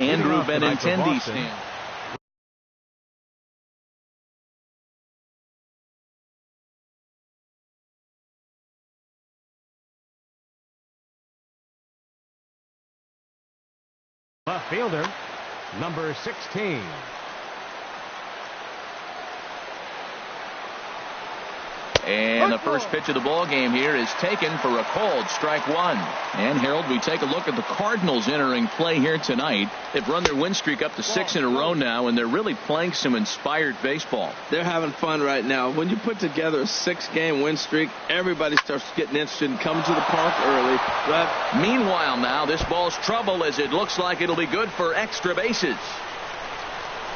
Andrew Benintendi stands. Left fielder, number 16. And the first pitch of the ball game here is taken for a called strike one. And Harold, we take a look at the Cardinals entering play here tonight. They've run their win streak up to 6 in a row now, and they're really playing some inspired baseball. They're having fun right now. When you put together a 6-game win streak, everybody starts getting interested in coming to the park early. Right? Meanwhile, now this ball's trouble as it looks like it'll be good for extra bases.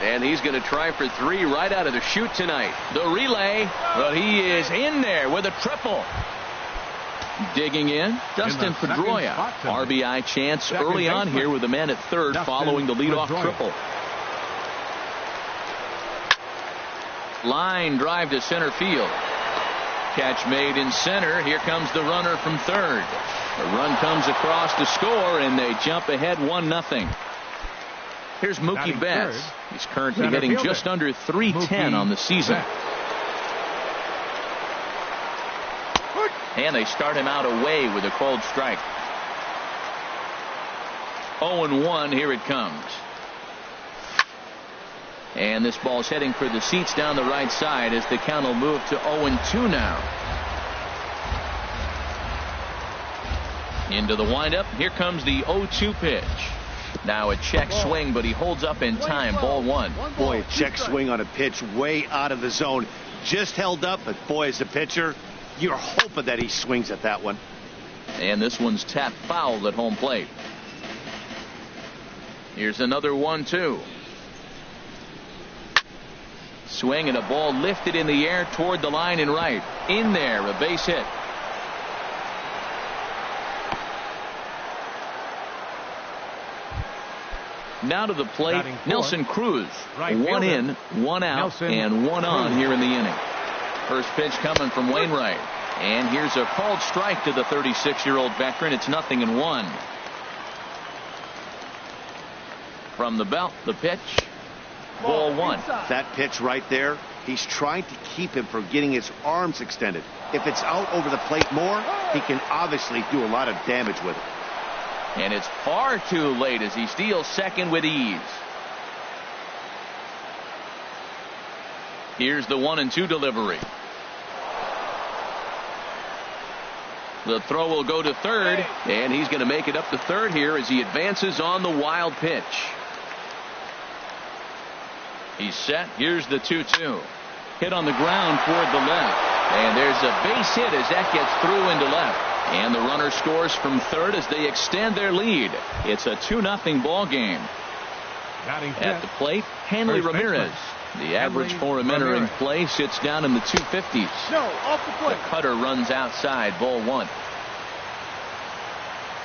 And he's going to try for 3 right out of the chute tonight. The relay, but he is in there with a triple. Digging in, Dustin Pedroia. RBI chance early on here with the man at third following the leadoff triple. Line drive to center field. Catch made in center. Here comes the runner from third. The run comes across to score, and they jump ahead 1-0. Here's Mookie Betts. He's currently hitting just under .310 on the season. And they start him out away with a called strike. 0-1. Here it comes. And this ball's heading for the seats down the right side as the count will move to 0-2 now. Into the windup. Here comes the 0-2 pitch. Now a check swing, but he holds up in time. Ball one. Boy, a check swing on a pitch way out of the zone. Just held up, but boy, as a pitcher, you're hoping that he swings at that one. And this one's tapped foul at home plate. Here's another 1-2. Swing and a ball lifted in the air toward the line and right. In there, a base hit. Now to the plate, Nelson Cruz. One in, one out, and one on here in the inning. First pitch coming from Wainwright. And here's a called strike to the 36-year-old veteran. It's 0-1. From the belt, the pitch. Ball one. That pitch right there, he's trying to keep him from getting his arms extended. If it's out over the plate more, he can obviously do a lot of damage with it. And it's far too late as he steals second with ease. Here's the 1-2 delivery. The throw will go to third, and he's going to make it up to third here as he advances on the wild pitch. He's set. Here's the 2-2. Hit on the ground toward the left. And there's a base hit as that gets through into left. And the runner scores from third as they extend their lead. It's a 2-0 ball game. At the plate, Hanley Ramirez. The average for him entering play sits down in the 250s. The cutter runs outside. Ball one.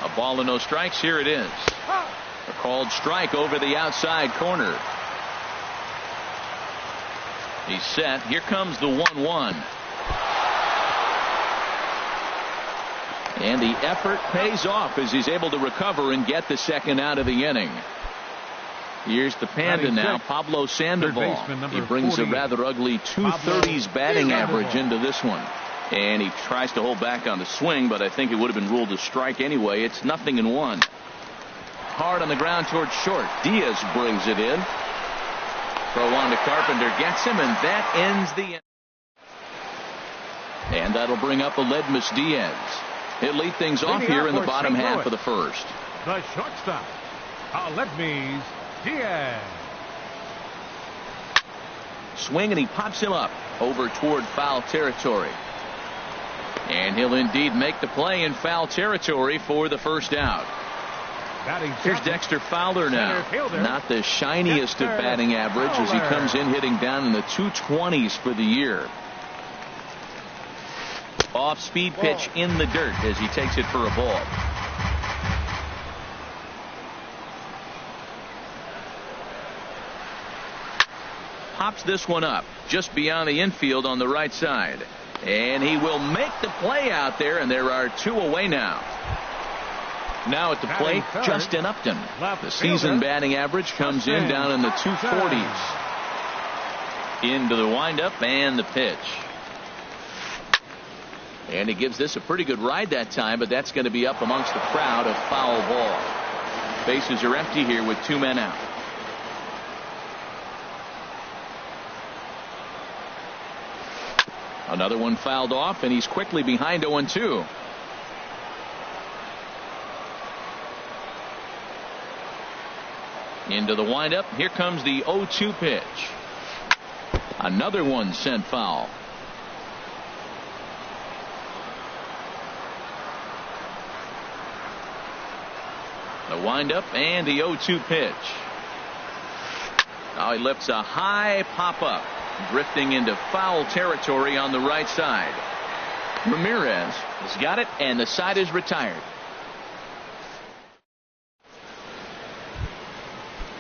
A ball and no strikes. Here it is. A called strike over the outside corner. He's set. Here comes the 1-1. And the effort pays off as he's able to recover and get the second out of the inning. Here's the Panda now, Pablo Sandoval. He brings a rather ugly 230s batting average into this one. And he tries to hold back on the swing, but I think it would have been ruled a strike anyway. It's 0-1. Hard on the ground towards short. Diaz brings it in. Throw on to Carpenter, gets him, and that ends the inning. And that'll bring up Aledmus Diaz. He'll lead things off here in the bottom half of the first. The shortstop, Aledmus Diaz. Swing, and he pops him up over toward foul territory. And he'll indeed make the play in foul territory for the first out. Here's Dexter Fowler now. Not the shiniest of batting average as he comes in hitting down in the 220s for the year. Off-speed pitch in the dirt as he takes it for a ball. Pops this one up just beyond the infield on the right side. And he will make the play out there, and there are two away now. Now at the plate, Justin Upton. The season batting average comes in down in the 240s. Into the windup and the pitch. And he gives this a pretty good ride that time, but that's going to be up amongst the crowd. A foul ball. Bases are empty here with 2 men out. Another one fouled off, and he's quickly behind 0-2. Into the windup. Here comes the 0-2 pitch. Another one sent foul. The windup and the 0-2 pitch. Now he lifts a high pop-up, drifting into foul territory on the right side. Ramirez has got it, and the side is retired.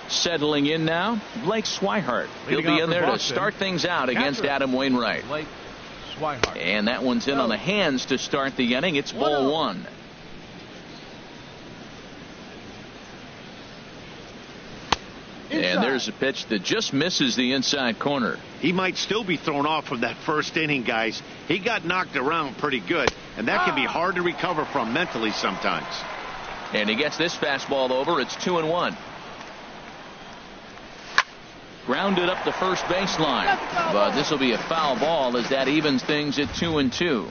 Settling in now, Blake Swihart. He'll be in there to start things out against Adam Wainwright. And that one's in on the hands to start the inning. It's ball 1. And there's a pitch that just misses the inside corner. He might still be thrown off from that first inning, guys. He got knocked around pretty good, and that can be hard to recover from mentally sometimes. And he gets this fastball over. It's 2-1. Grounded up the first baseline, but this will be a foul ball as that evens things at 2-2.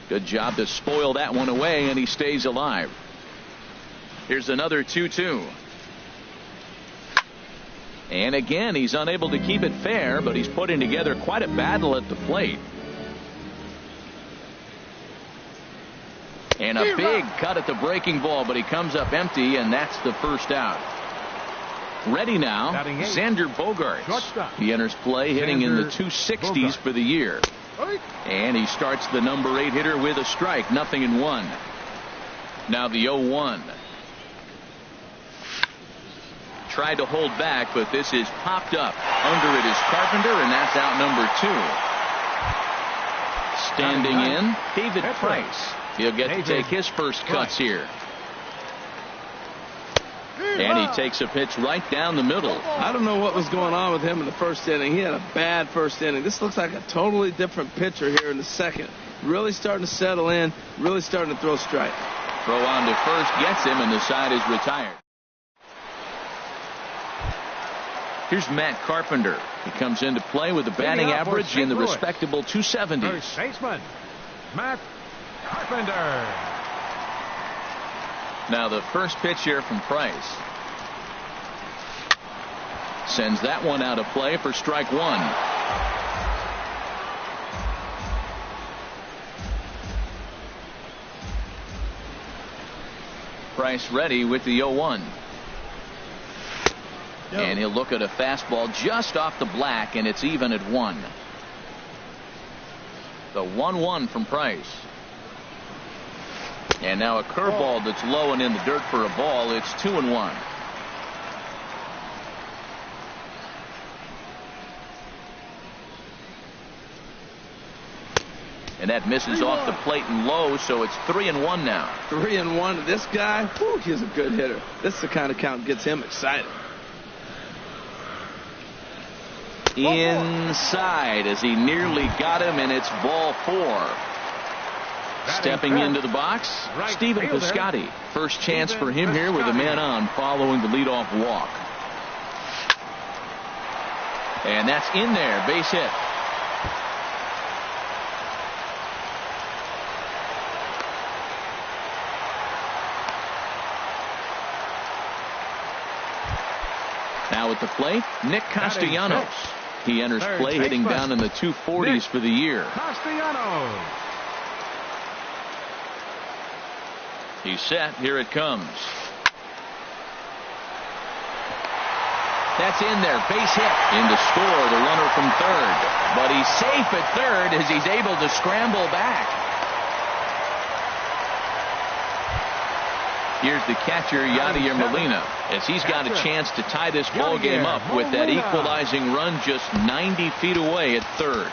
Good job to spoil that one away, and he stays alive. Here's another 2-2. And again, he's unable to keep it fair, but he's putting together quite a battle at the plate. And a big cut at the breaking ball, but he comes up empty, and that's the first out. Ready now, Xander Bogaerts. He enters play hitting in the 260s for the year. And he starts the number 8 hitter with a strike, 0-1. Now the 0-1. Tried to hold back, but this is popped up. Under it is Carpenter, and that's out number 2. Standing in, David Price. He'll get to take his first cuts here. And he takes a pitch right down the middle. I don't know what was going on with him in the first inning. He had a bad first inning. This looks like a totally different pitcher here in the second. Really starting to settle in, really starting to throw strikes. Throw on to first gets him, and the side is retired. Here's Matt Carpenter. He comes into play with a batting average in the respectable 270s. First baseman, Matt Carpenter. Now the first pitch here from Price. Sends that one out of play for strike 1. Price ready with the 0-1. And he'll look at a fastball just off the black, and it's even at 1. The 1-1 from Price. And now a curveball that's low and in the dirt for a ball. It's 2-1. And that misses off the plate and low, so it's 3-1 now. 3-1. This guy, whew, he's a good hitter. This is the kind of count that gets him excited. Inside as he nearly got him, and it's ball 4. Stepping into the box, Stephen Piscotty. First chance for him here with a man on following the leadoff walk. And that's in there, base hit. Now at the plate, Nick Castellanos. He enters play hitting down in the 240s for the year. Castellanos. He's set. Here it comes. That's in there. Base hit. In to score the runner from third. But he's safe at third as he's able to scramble back. Here's the catcher, Yadier Molina, as he's got a chance to tie this ball game up with that equalizing run just 90 feet away at third.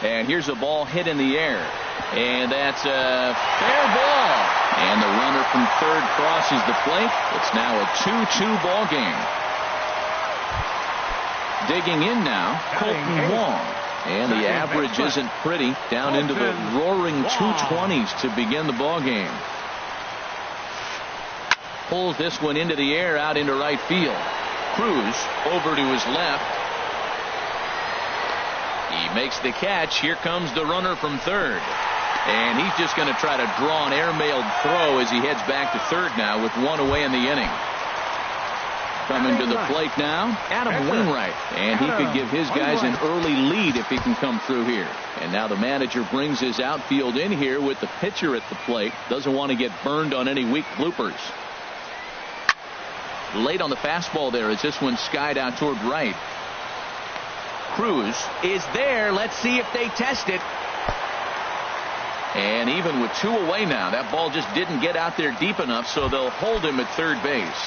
And here's a ball hit in the air. And that's a fair ball. And the runner from third crosses the plate. It's now a 2-2 ball game. Digging in now, Colton Wong. And the average isn't pretty, down into the roaring 220s to begin the ball game. Pulls this one into the air out into right field. Cruz over to his left. He makes the catch. Here comes the runner from third. And he's just going to try to draw an airmailed throw as he heads back to third now with one away in the inning. Coming to the plate now, Adam Wainwright. And he could give his guys an early lead if he can come through here. And now the manager brings his outfield in here with the pitcher at the plate. Doesn't want to get burned on any weak bloopers. Late on the fastball there as this one skied out toward right. Cruz is there. Let's see if they test it. And even with two away now, that ball just didn't get out there deep enough, so they'll hold him at third base.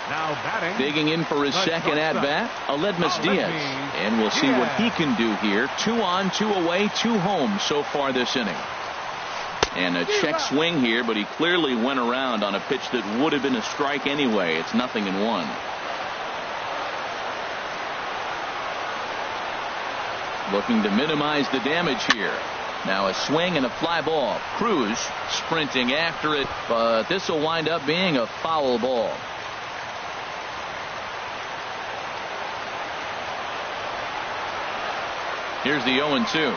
Now batting. Digging in for his second at-bat, Aledmus Diaz. And we'll see what he can do here. 2 on, 2 away, 2 home so far this inning. And a check swing here, but he clearly went around on a pitch that would have been a strike anyway. It's 0-1. Looking to minimize the damage here. Now a swing and a fly ball. Cruz sprinting after it, but this will wind up being a foul ball. Here's the 0-2.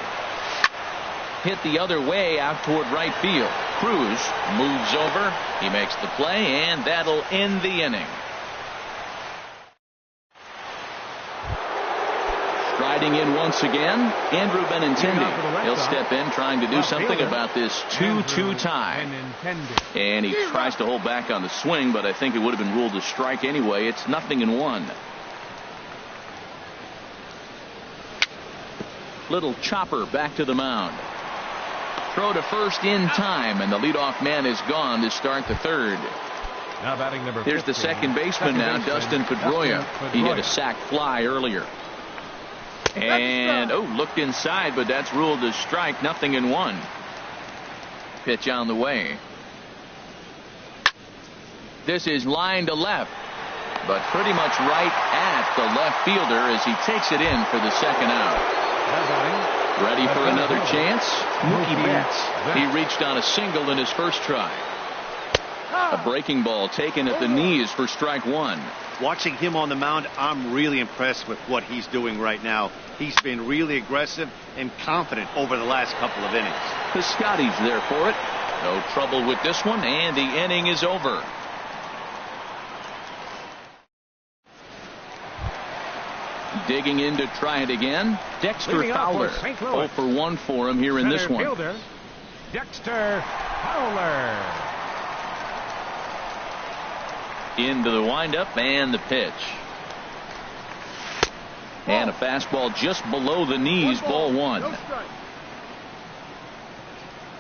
Hit the other way out toward right field. Cruz moves over. He makes the play, and that'll end the inning. Striding in once again, Andrew Benintendi. He'll step in trying to do something about this 2-2 tie. And he tries to hold back on the swing, but I think it would have been ruled a strike anyway. It's 0-1. Little chopper back to the mound. Throw to first in time, and the leadoff man is gone to start the third. Now batting number 15. Here's the second baseman now, Dustin Pedroia. He hit a sac fly earlier. And, looked inside, but that's ruled a strike. 0-1. Pitch on the way. This is line to left, but pretty much right at the left fielder as he takes it in for the second out. Ready for another chance? Mookie Betts. He reached on a single in his first try. A breaking ball taken at the knees for strike one. Watching him on the mound, I'm really impressed with what he's doing right now. He's been really aggressive and confident over the last couple of innings. Piscotty's there for it. No trouble with this one, and the inning is over. Digging in to try it again, Dexter Fowler. 0 for 1 for him here in this one. Fielder, Dexter Fowler. Into the windup and the pitch. And a fastball just below the knees, ball one.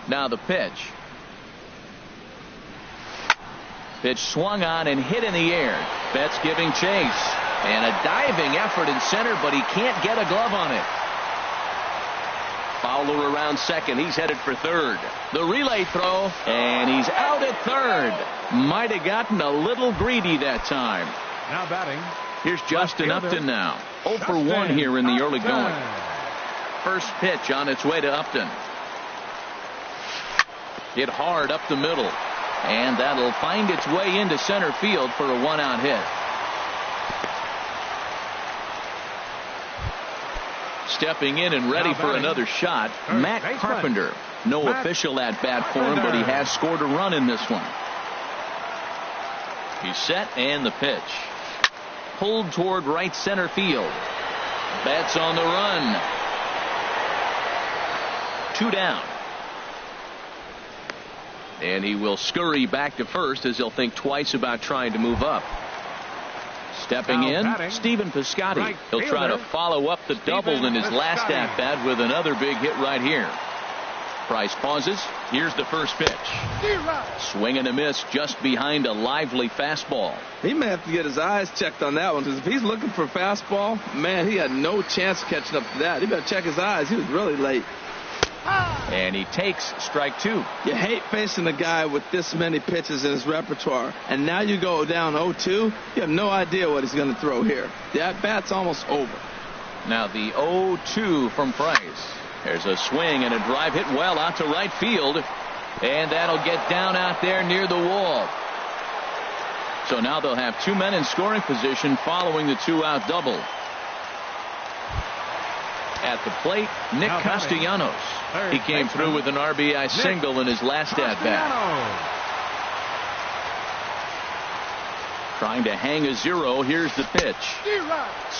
Now the pitch. Pitch swung on and hit in the air. Betts giving chase. And a diving effort in center, but he can't get a glove on it. Fowler around second. He's headed for third. The relay throw, and he's out at third. Might have gotten a little greedy that time. Now batting. Here's Justin Upton now. 0 for 1 here in the early going. First pitch on its way to Upton. Hit hard up the middle. And that'll find its way into center field for a one-out hit. Stepping in and ready for another shot, Matt Carpenter. No official at-bat for him, but he has scored a run in this one. He's set, and the pitch. Pulled toward right center field. Betts on the run. 2 down. And he will scurry back to first as he'll think twice about trying to move up. Stepping in, Stephen Piscotty. He'll try to follow up the double in his last at-bat with another big hit right here. Price pauses. Here's the first pitch. Swing and a miss just behind a lively fastball. He may have to get his eyes checked on that one, because if he's looking for a fastball, man, he had no chance of catching up to that. He better check his eyes. He was really late. And he takes strike 2. You hate facing a guy with this many pitches in his repertoire, and now you go down 0-2. You have no idea what he's going to throw here. The at-bat's almost over. Now the 0-2 from Price. There's a swing and a drive hit well out to right field, and that'll get down out there near the wall. So now they'll have 2 men in scoring position following the 2-out double. At the plate, Nick Castellanos. He came through with an RBI single in his last at-bat. Trying to hang a 0. Here's the pitch.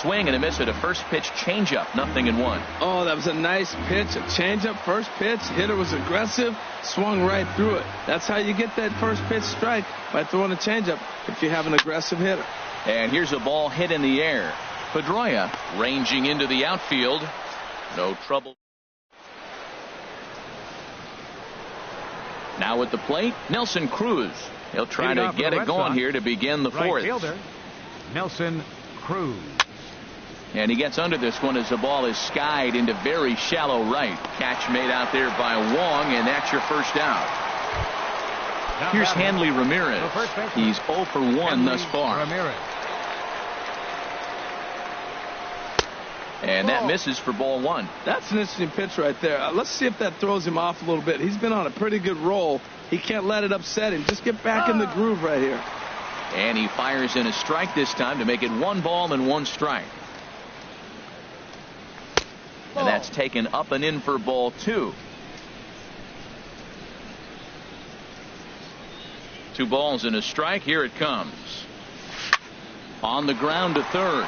Swing and a miss at a first pitch changeup. 0-1. Oh, that was a nice pitch. A changeup, first pitch. Hitter was aggressive. Swung right through it. That's how you get that first pitch strike, by throwing a changeup if you have an aggressive hitter. And here's a ball hit in the air. Pedroia ranging into the outfield. No trouble. Now at the plate, Nelson Cruz. He'll try to get it going here to begin the fourth. Right fielder, Nelson Cruz. And he gets under this one as the ball is skied into very shallow right. Catch made out there by Wong, and that's your first out. Here's Hanley Ramirez. He's 0 for 1 thus far. And that misses for ball 1. That's an interesting pitch right there. Let's see if that throws him off a little bit. He's been on a pretty good roll. He can't let it upset him. Just get back in the groove right here. And he fires in a strike this time to make it 1 ball and 1 strike. And that's taken up and in for ball 2. 2 balls and a strike. Here it comes. On the ground to third.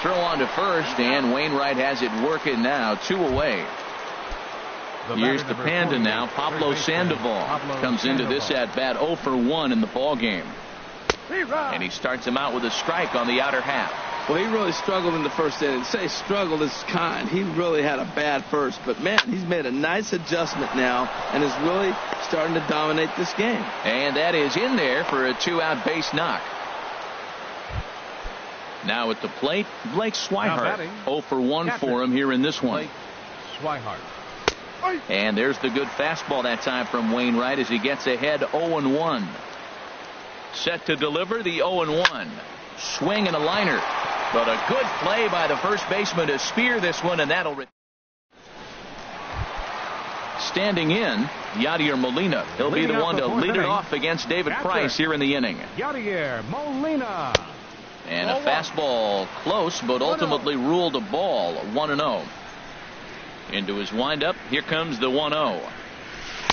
Throw on to first, and Wainwright has it working now. 2 away. Here's the Panda now. Pablo Sandoval comes into this at bat 0 for 1 in the ball game. And he starts him out with a strike on the outer half. Well, he really struggled in the first inning. Say struggled is kind. He really had a bad first. But, man, he's made a nice adjustment now and is really starting to dominate this game. And that is in there for a 2-out base knock. Now at the plate, Blake Swihart. 0 for 1 for him here in this one. Swihart. And there's the good fastball that time from Wainwright as he gets ahead 0-1. Set to deliver the 0-1. Swing and a liner. But a good play by the first baseman to spear this one, and that'll. Standing in, Yadier Molina. He'll be the one to lead it off against David Price here in the inning. Yadier Molina. And a fastball close, but ultimately ruled a ball. 1-0. Into his windup. Here comes the 1-0.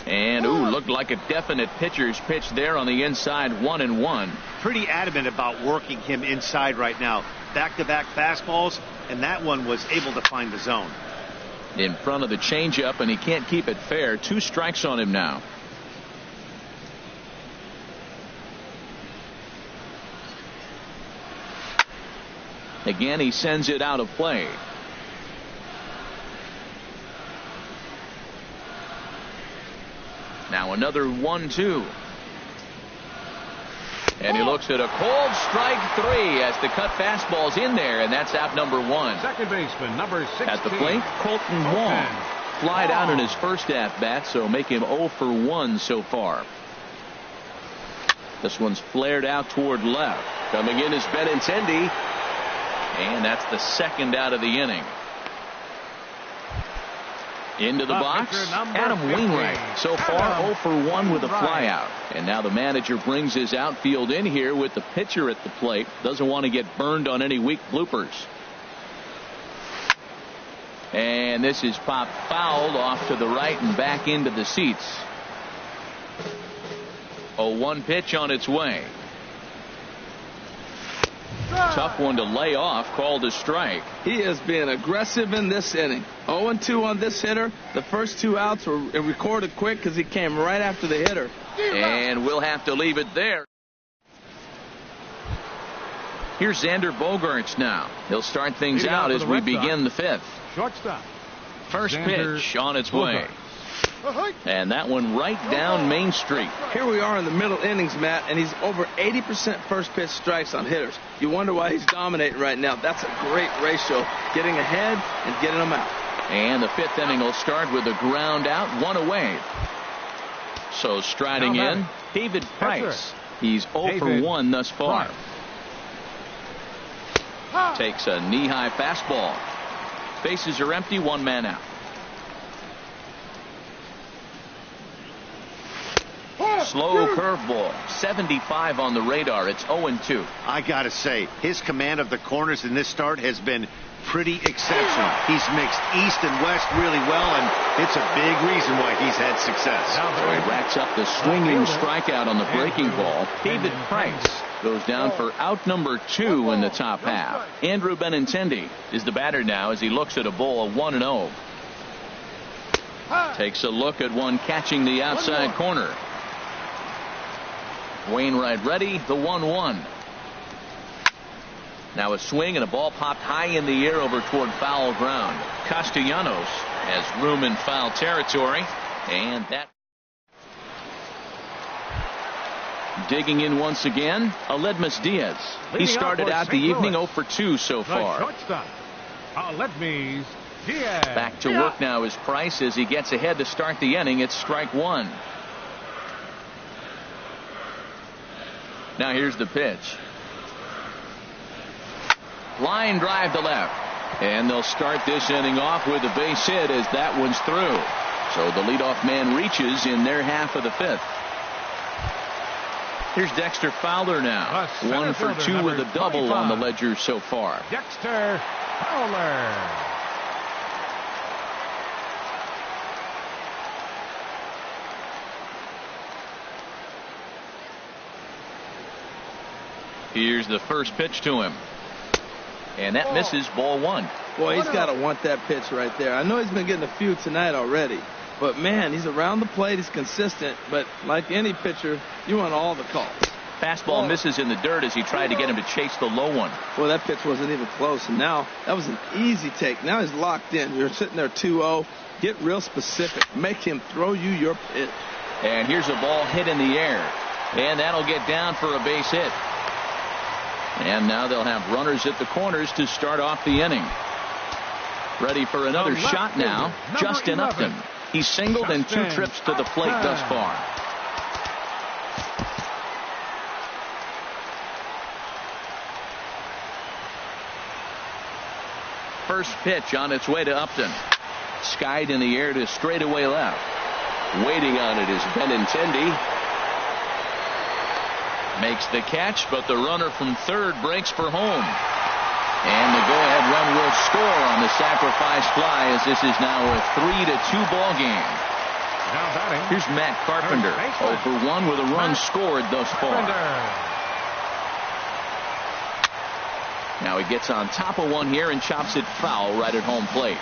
And looked like a definite pitcher's pitch there on the inside. 1-1. Pretty adamant about working him inside right now. Back-to-back fastballs, and that one was able to find the zone. In front of the changeup, and he can't keep it fair. 2 strikes on him now. Again, he sends it out of play. Now another 1-2. And he looks at a cold strike 3 as the cut fastball's in there, and that's out number 1. Second baseman, number 16. At the plate, Colton Wong. Flied out in his first at-bat, so make him 0 for 1 so far. This one's flared out toward left. Coming in is Benintendi. And that's the second out of the inning. Into the box, Adam Wainwright. So far 0 for 1 with a flyout. And now the manager brings his outfield in here with the pitcher at the plate. Doesn't want to get burned on any weak bloopers. And this is popped fouled off to the right and back into the seats. 0-1 pitch on its way. Tough one to lay off, called a strike. He has been aggressive in this inning. 0-2 on this hitter. The first 2 outs were recorded quick because he came right after the hitter. And we'll have to leave it there. Here's Xander Bogaerts now. He'll start things out as we begin the 5th. Shortstop. First pitch on its way. And that one right down Main Street. Here we are in the middle innings, Matt, and he's over 80% first pitch strikes on hitters. You wonder why he's dominating right now. That's a great ratio, getting ahead and getting them out. And the fifth inning will start with a ground out, one away. So striding in, David Price. He's 0 for 1 thus far. Takes a knee-high fastball. Bases are empty, one man out. Slow curveball, 75 on the radar. It's 0-2. I gotta say, his command of the corners in this start has been pretty exceptional. He's mixed east and west really well, and it's a big reason why he's had success. So he racks up the swinging strikeout on the breaking ball. David Price goes down for out number 2 in the top half. Andrew Benintendi is the batter now as he looks at a ball of 1-0. Takes a look at one catching the outside corner. Wainwright ready, the 1-1. Now a swing and a ball popped high in the air over toward foul ground. Castellanos has room in foul territory, and that digging in once again, Aledmus Diaz. He started out the evening 0 for 2 so far. Aledmus Diaz. Back to work now is Price as he gets ahead to start the inning. It's strike 1. Now here's the pitch. Line drive to left. And they'll start this inning off with a base hit as that one's through. So the leadoff man reaches in their half of the 5th. Here's Dexter Fowler now. 1 for 2 with a double 25 on the ledger so far. Dexter Fowler. Here's the first pitch to him. And that misses, ball 1. Boy, he's got to want that pitch right there. I know he's been getting a few tonight already. But, man, he's around the plate. He's consistent. But like any pitcher, you want all the calls. Fastball misses in the dirt as he tried to get him to chase the low one. Well, that pitch wasn't even close. And now that was an easy take. Now he's locked in. You're sitting there 2-0. Get real specific. Make him throw you your pitch. And here's a ball hit in the air. And that'll get down for a base hit. And now they'll have runners at the corners to start off the inning. Ready for another shot now, Justin Upton. He's singled in 2 trips to the plate thus far. First pitch on its way to Upton. Skied in the air to straightaway left. Waiting on it is Benintendi. Makes the catch, but the runner from third breaks for home. And the go-ahead run will score on the sacrifice fly as this is now a 3-2 ball game. Here's Matt Carpenter, 0 for 1 with a run scored thus far. Now he gets on top of one here and chops it foul right at home plate.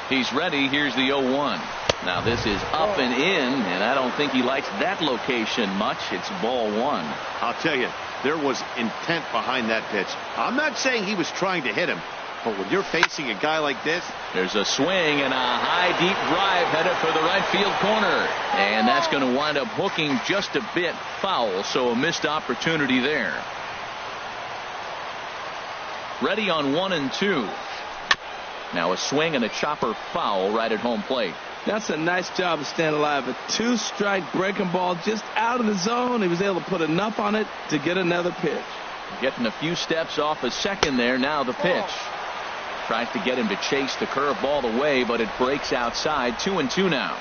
He's ready. Here's the 0-1. Now this is up and in, and I don't think he likes that location much. It's ball 1. I'll tell you, there was intent behind that pitch. I'm not saying he was trying to hit him, but when you're facing a guy like this. There's a swing and a high deep drive headed for the right field corner. And that's going to wind up hooking just a bit foul, so a missed opportunity there. Ready on 1 and 2. Now a swing and a chopper foul right at home plate. That's a nice job of staying alive. A 2-strike breaking ball just out of the zone. He was able to put enough on it to get another pitch. Getting a few steps off a second there. Now the pitch. Tries to get him to chase the curveball away, but it breaks outside. 2-2 now.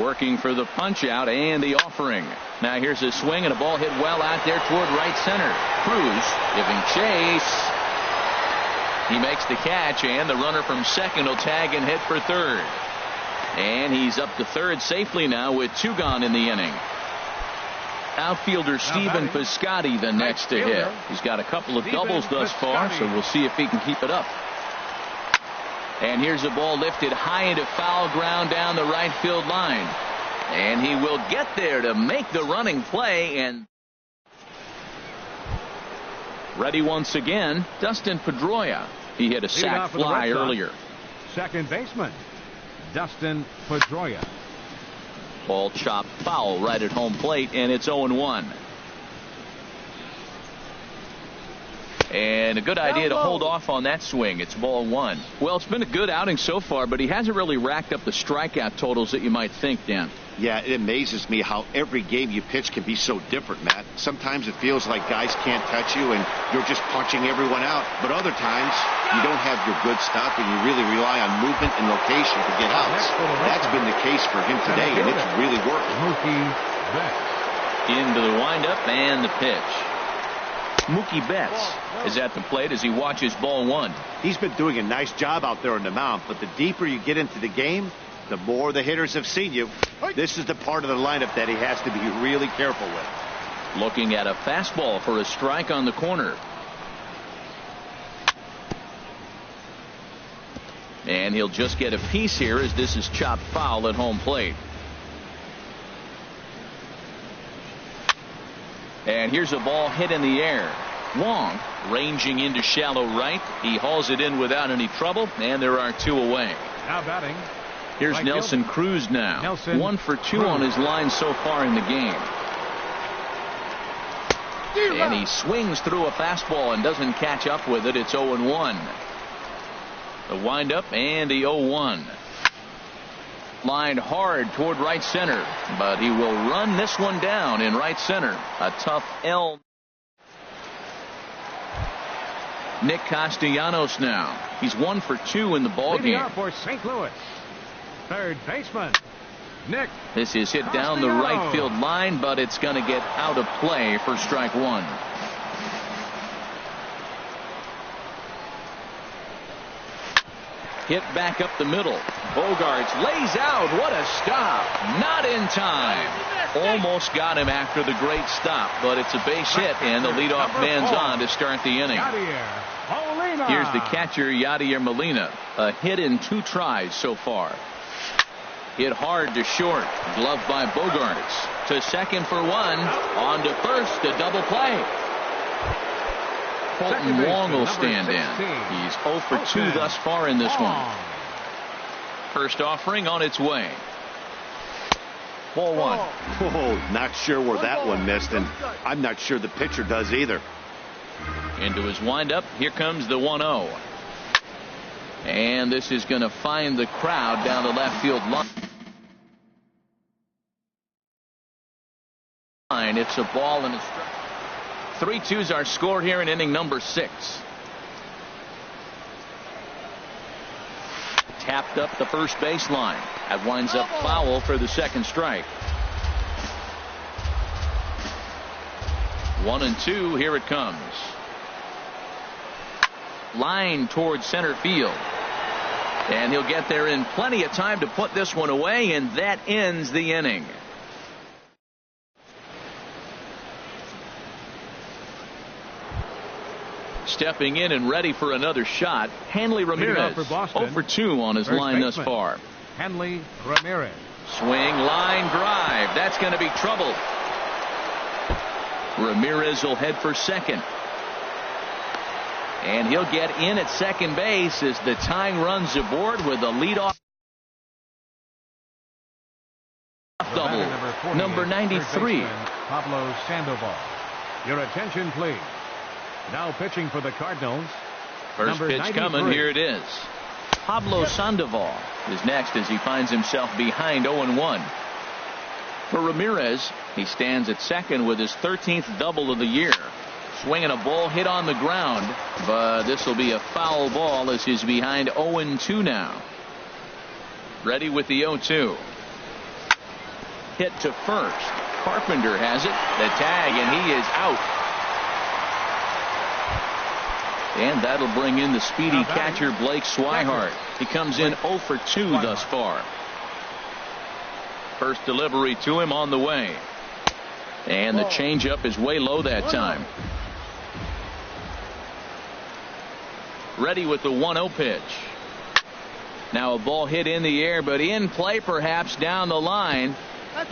Working for the punch out and the offering. Now here's a swing and a ball hit well out there toward right center. Cruz giving chase. He makes the catch, and the runner from second will tag and hit for third. And he's up to third safely now with 2 gone in the inning. Outfielder Stephen Piscotty the next to hit. He's got a couple of doubles thus far, so we'll see if he can keep it up. And here's a ball lifted high into foul ground down the right field line. And he will get there to make the running play, and Ready once again, Dustin Pedroia. He hit a sac fly earlier. Second baseman, Dustin Pedroia. Ball chopped foul right at home plate, and it's 0-1. And a good idea to hold off on that swing. It's ball one. Well, it's been a good outing so far, but he hasn't really racked up the strikeout totals that you might think, Dan. Yeah, it amazes me how every game you pitch can be so different, Matt. Sometimes it feels like guys can't touch you and you're just punching everyone out. But other times, you don't have your good stuff and you really rely on movement and location to get outs. That's been the case for him today, and it's really working. Into the windup and the pitch. Mookie Betts is at the plate as he watches ball one. He's been doing a nice job out there on the mound, but the deeper you get into the game, the more the hitters have seen you. This is the part of the lineup that he has to be really careful with. Looking at a fastball for a strike on the corner. And he'll just get a piece here as this is chopped foul at home plate. And here's a ball hit in the air. Wong ranging into shallow right. He hauls it in without any trouble, and there are two away. Now batting. Here's right Nelson Cruz now. 1 for 2 on his line so far in the game. And he swings through a fastball and doesn't catch up with it. It's 0-1. The windup and the 0-1. Lined hard toward right center, but he will run this one down in right center. A tough L. Nick Castellanos now. He's 1 for 2 in the ball game. For St. Louis, third baseman, Nick. This is hit down the right field line, but it's going to get out of play for strike one. Hit back up the middle. Bogarts lays out. What a stop. Not in time. Almost got him after the great stop, but it's a base hit, and the leadoff man's on to start the inning. Here's the catcher, Yadier Molina. A hit in 2 tries so far. Hit hard to short. Glove by Bogarts. To second for 1. On to first. A double play. Colton Wong will stand in. He's 0 for 2 thus far in this one. First offering on its way. Ball 1. Oh, not sure where that one missed, and I'm not sure the pitcher does either. Into his windup. Here comes the 1-0. And this is going to find the crowd down the left field line. It's a ball and a strike. 3-2s are scored here in inning number 6. Tapped up the first baseline. That winds up foul for the second strike. 1-2. Here it comes. Line towards center field. And he'll get there in plenty of time to put this one away, and that ends the inning. Stepping in and ready for another shot, Hanley Ramirez. 0 for 2 on his line thus far. Hanley Ramirez. Swing, line drive. That's going to be trouble. Ramirez will head for second. And he'll get in at second base as the tying runs aboard with a leadoff double. Number 93. Pablo Sandoval. Your attention, please. Now pitching for the Cardinals. First pitch 93. Coming. Here it is. Pablo Sandoval is next as he finds himself behind 0-1. For Ramirez, he stands at second with his 13th double of the year. Swinging a ball hit on the ground, but this will be a foul ball as he's behind 0-2 now. Ready with the 0-2. Hit to first. Carpenter has it. The tag, and he is out. And that'll bring in the speedy catcher Blake Swihart. He comes in 0 for 2 thus far. First delivery to him on the way. And the changeup is way low that time. Ready with the 1-0 pitch. Now a ball hit in the air, but in play perhaps down the line.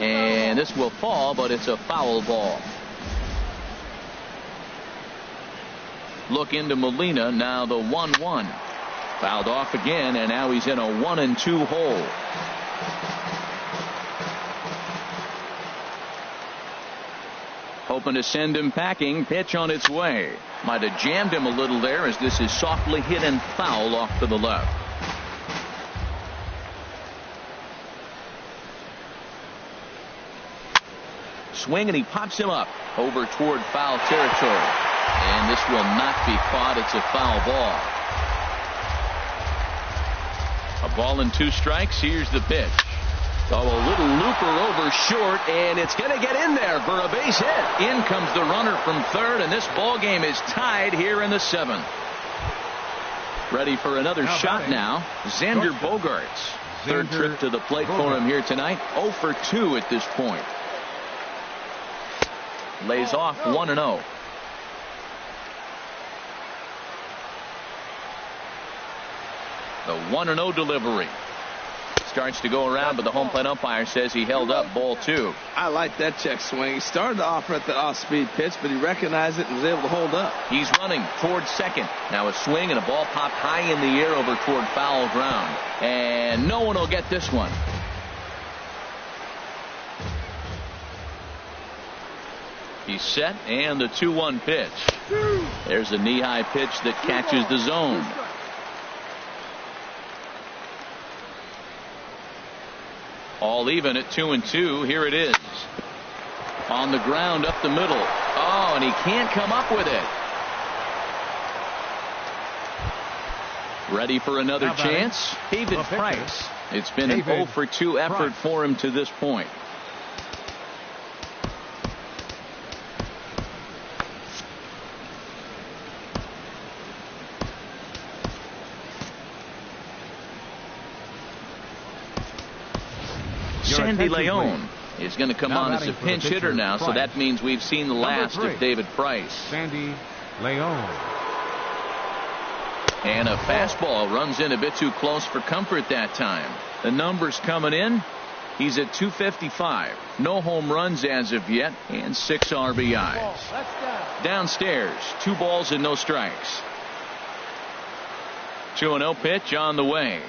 And this will fall, but it's a foul ball. Look into Molina. Now the 1-1. Fouled off again, and now he's in a 1-2 hole. Hoping to send him packing. Pitch on its way. Might have jammed him a little there, as this is softly hit and foul off to the left. Swing, and he pops him up over toward foul territory. And this will not be caught. It's a foul ball. A ball and 2 strikes. Here's the pitch. Oh, a little looper over short, and it's going to get in there for a base hit. In comes the runner from third, and this ball game is tied here in the 7th. Ready for another shot now. Xander Bogaerts. Third trip to the plate for him here tonight. 0 for 2 at this point. Lays off 1-0. The 1-0 delivery. Starts to go around, but the home plate umpire says he held up ball 2. I like that check swing. He started to offer at the off-speed pitch, but he recognized it and was able to hold up. He's running towards second. Now a swing, and a ball popped high in the air over toward foul ground. And no one will get this one. He's set, and the 2-1 pitch. There's a knee-high pitch that catches the zone. All even at 2-2. Here it is. On the ground up the middle. Oh, and he can't come up with it. Ready for another chance? David Price. It's been an 0 for 2 effort for him to this point. Sandy Leon is going to come on as a pinch hitter now, so that means we've seen the last of David Price. Sandy Leon. And a fastball runs in a bit too close for comfort that time. The numbers coming in. He's at 255. No home runs as of yet, and 6 RBIs. Downstairs, 2 balls and no strikes. 2-0 pitch on the way.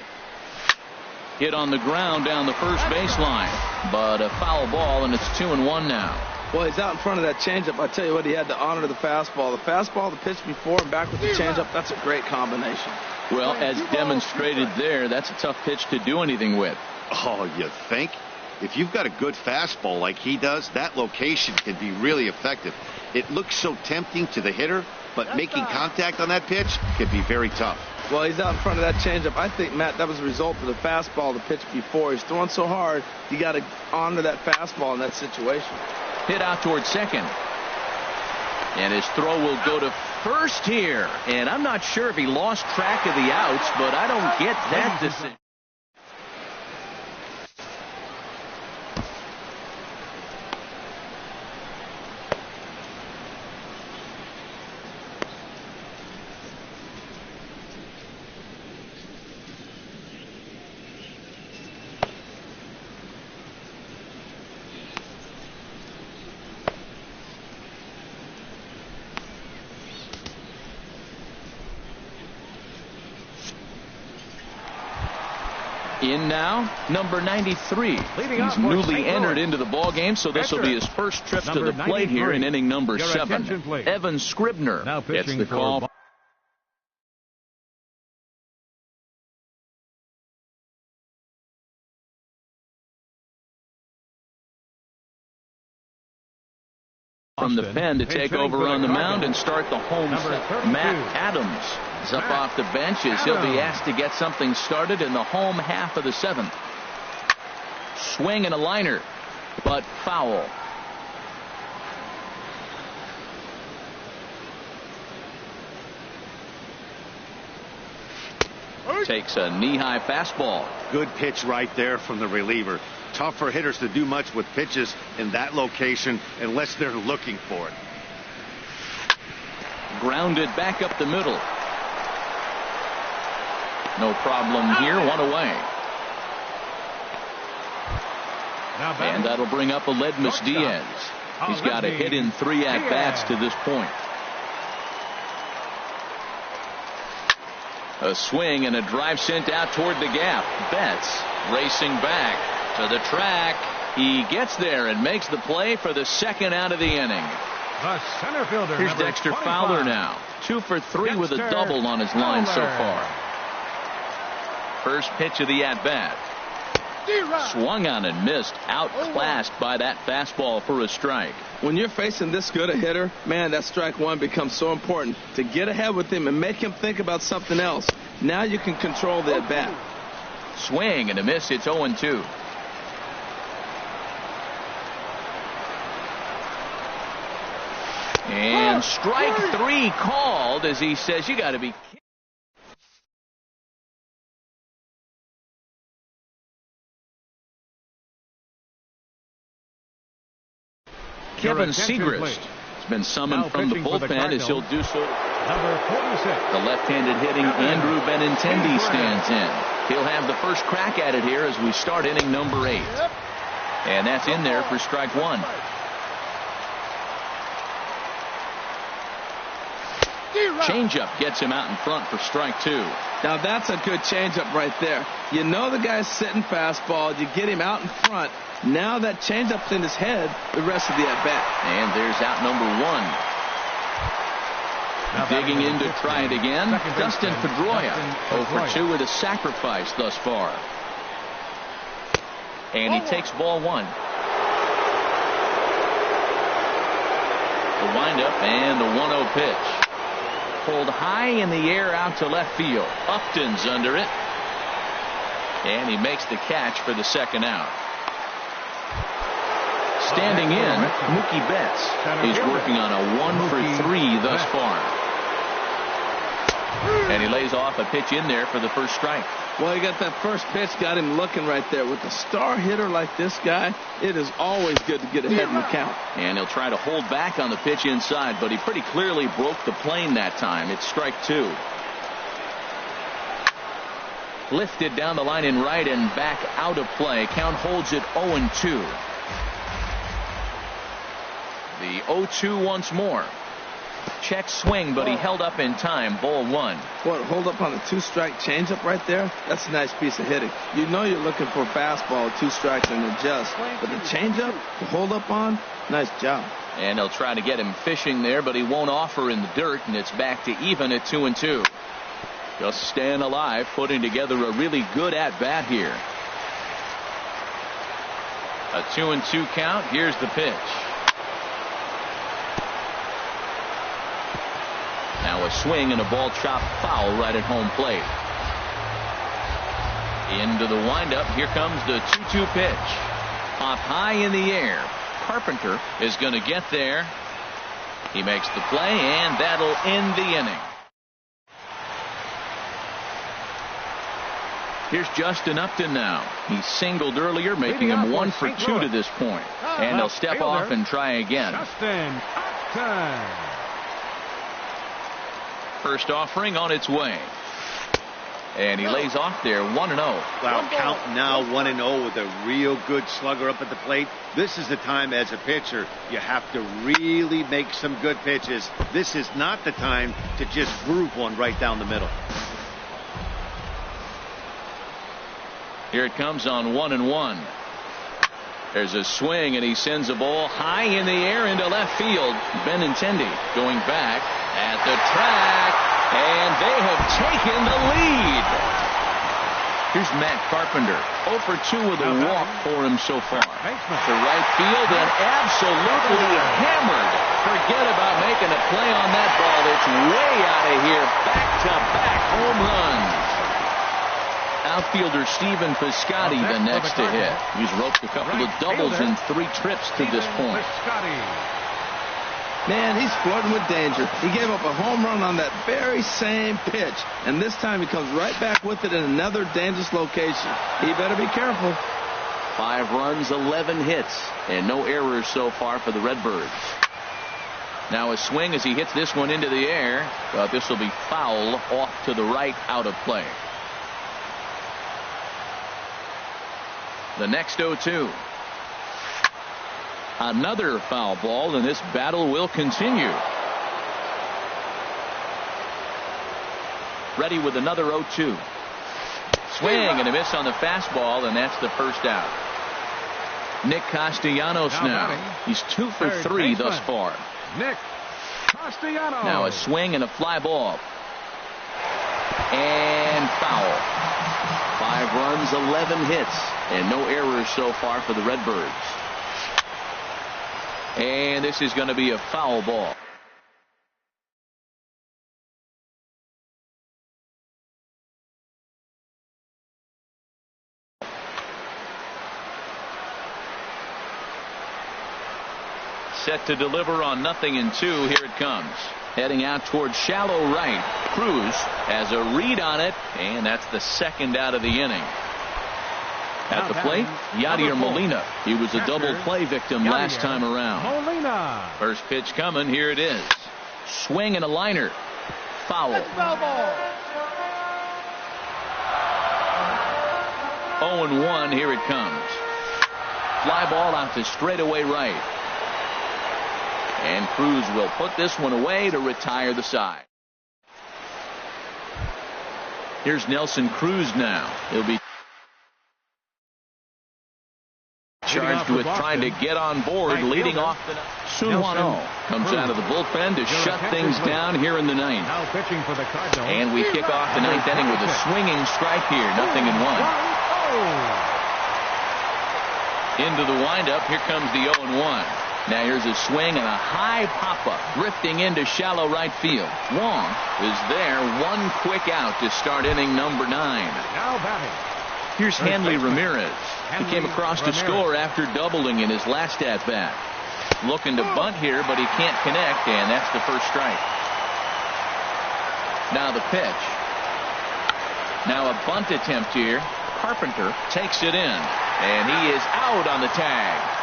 Hit on the ground down the first baseline, but a foul ball, and it's 2-1 now. Well, he's out in front of that changeup. I tell you what, he had to honor the fastball. The fastball, the pitch before, and back with the changeup, that's a great combination. Well, as demonstrated there, that's a tough pitch to do anything with. Oh, you think? If you've got a good fastball like he does, that location can be really effective. It looks so tempting to the hitter, but making contact on that pitch can be very tough. Well, he's out in front of that changeup. I think, Matt, that was a result of the fastball, the pitch before. He's throwing so hard, you got to honor that fastball in that situation. Hit out towards second. And his throw will go to first here. And I'm not sure if he lost track of the outs, but I don't get that decision. In now, number 93. He's newly entered into the ball game, so this will be his first trip to the plate here in inning number 7. Evan Scribner gets the call. From the pen to take over on the mound and start the home set. Matt Adams is up off the bench as he'll be asked to get something started in the home half of the 7th. Swing and a liner, but foul. Takes a knee-high fastball. Good pitch right there from the reliever. Tough for hitters to do much with pitches in that location unless they're looking for it. Grounded back up the middle. No problem here. 1 away. And that'll bring up Aledmus Diaz. He's got a hit in 3 at-bats to this point. A swing and a drive sent out toward the gap. Betts racing back to the track. He gets there and makes the play for the second out of the inning. The center fielder. Here's Dexter 25. Fowler now. 2 for 3 with a double on his line so far. First pitch of the at-bat. Swung on and missed. Outclassed by that fastball for a strike. When you're facing this good a hitter, man, that strike one becomes so important to get ahead with him and make him think about something else. Now you can control the at-bat. Swing and a miss. It's 0-2. And strike 3 called as he says, you got to be kidding. Kevin Segrist has been summoned from the bullpen as he'll do so. Number 46. The left-handed hitting Andrew Benintendi stands in. He'll have the first crack at it here as we start inning number 8. And that's in there for strike 1. Changeup gets him out in front for strike 2. Now that's a good changeup right there. You know the guy's sitting fastball. You get him out in front. Now that changeup's in his head the rest of the at-bat. And there's out number 1. Digging in to try it again. Dustin Pedroia. 0 for 2 with a sacrifice thus far. And he takes ball 1. The windup and the 1-0 pitch. Pulled high in the air out to left field. Upton's under it. And he makes the catch for the second out. Standing in, Mookie Betts. He's working on a 1 for 3 thus far. And he lays off a pitch in there for the first strike. Well, he got that first pitch, got him looking right there. With a star hitter like this guy, it is always good to get ahead in the count. And he'll try to hold back on the pitch inside, but he pretty clearly broke the plane that time. It's strike 2. Lifted down the line in right and back out of play. Count holds it 0-2. The 0-2 once more. Check swing, but he held up in time. Ball 1. What, hold up on a 2-strike changeup right there? That's a nice piece of hitting. You know you're looking for a fastball, 2 strikes and adjust. But the changeup, to hold up on, nice job. And they'll try to get him fishing there, but he won't offer in the dirt, and it's back to even at 2-2. Just staying alive, putting together a really good at-bat here. A 2-2 count. Here's the pitch. Now a swing and a ball chopped foul right at home plate. Into the windup. Here comes the 2-2 pitch. Popped high in the air. Carpenter is going to get there. He makes the play, and that'll end the inning. Here's Justin Upton now. He singled earlier, making him 1 for 2 to this point. And he'll step off and try again. Justin Upton. First offering on its way. And he lays off there 1-0. Wow, count now 1-0 with a real good slugger up at the plate. This is the time as a pitcher you have to really make some good pitches. This is not the time to just groove one right down the middle. Here it comes on 1-1. There's a swing, and he sends a ball high in the air into left field. Benintendi going back at the track, and they have taken the lead. Here's Matt Carpenter. 0 for 2 with a walk for him so far. To right field and absolutely hammered. Forget about making a play on that ball. It's way out of here. Back-to-back home runs. Outfielder Stephen Piscotty the next to hit. He's roped a couple of doubles in 3 trips to this point. Man, he's flirting with danger. He gave up a home run on that very same pitch, and this time he comes right back with it in another dangerous location. He better be careful. 5 runs, 11 hits, and no errors so far for the Redbirds. Now a swing as he hits this one into the air, but this will be foul off to the right, out of play. The next 0-2. Another foul ball, and this battle will continue. Ready with another 0-2. Swing and a miss on the fastball, and that's the first out. Nick Castellanos now. He's 2 for 3 thus far. Nick Castellanos. Now a swing and a fly ball. And foul. 5 runs, 11 hits, and no errors so far for the Redbirds. And this is going to be a foul ball. Set to deliver on 0-2. Here it comes. Heading out towards shallow right. Cruz has a read on it, and that's the second out of the inning. At the plate, Yadier Molina. He was a double play victim last time around. Molina. First pitch coming. Here it is. Swing and a liner. Foul. 0-1. Here it comes. Fly ball out to straightaway right. And Cruz will put this one away to retire the side. Here's Nelson Cruz now. He'll be charged with trying to get on board, leading off the Sun Juan comes out of the bullpen to shut things down here in the ninth. Now pitching for the Cardinals. And we kick off the ninth inning with a swinging strike here, 0-1. Into the windup, here comes the 0-1. Now here's a swing and a high pop-up drifting into shallow right field. Wong is there. One quick out to start inning number 9. Now batting. Here's Hanley Ramirez. He came across to score after doubling in his last at-bat. Looking to bunt here, but he can't connect, and that's the first strike. Now the pitch. Now a bunt attempt here. Carpenter takes it in, and he is out on the tag.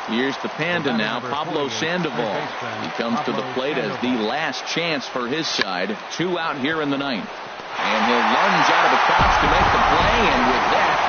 Here's the Panda now, Pablo Sandoval. He comes to the plate as the last chance for his side. 2 out here in the ninth. And he'll lunge out of the crouch to make the play, and with that,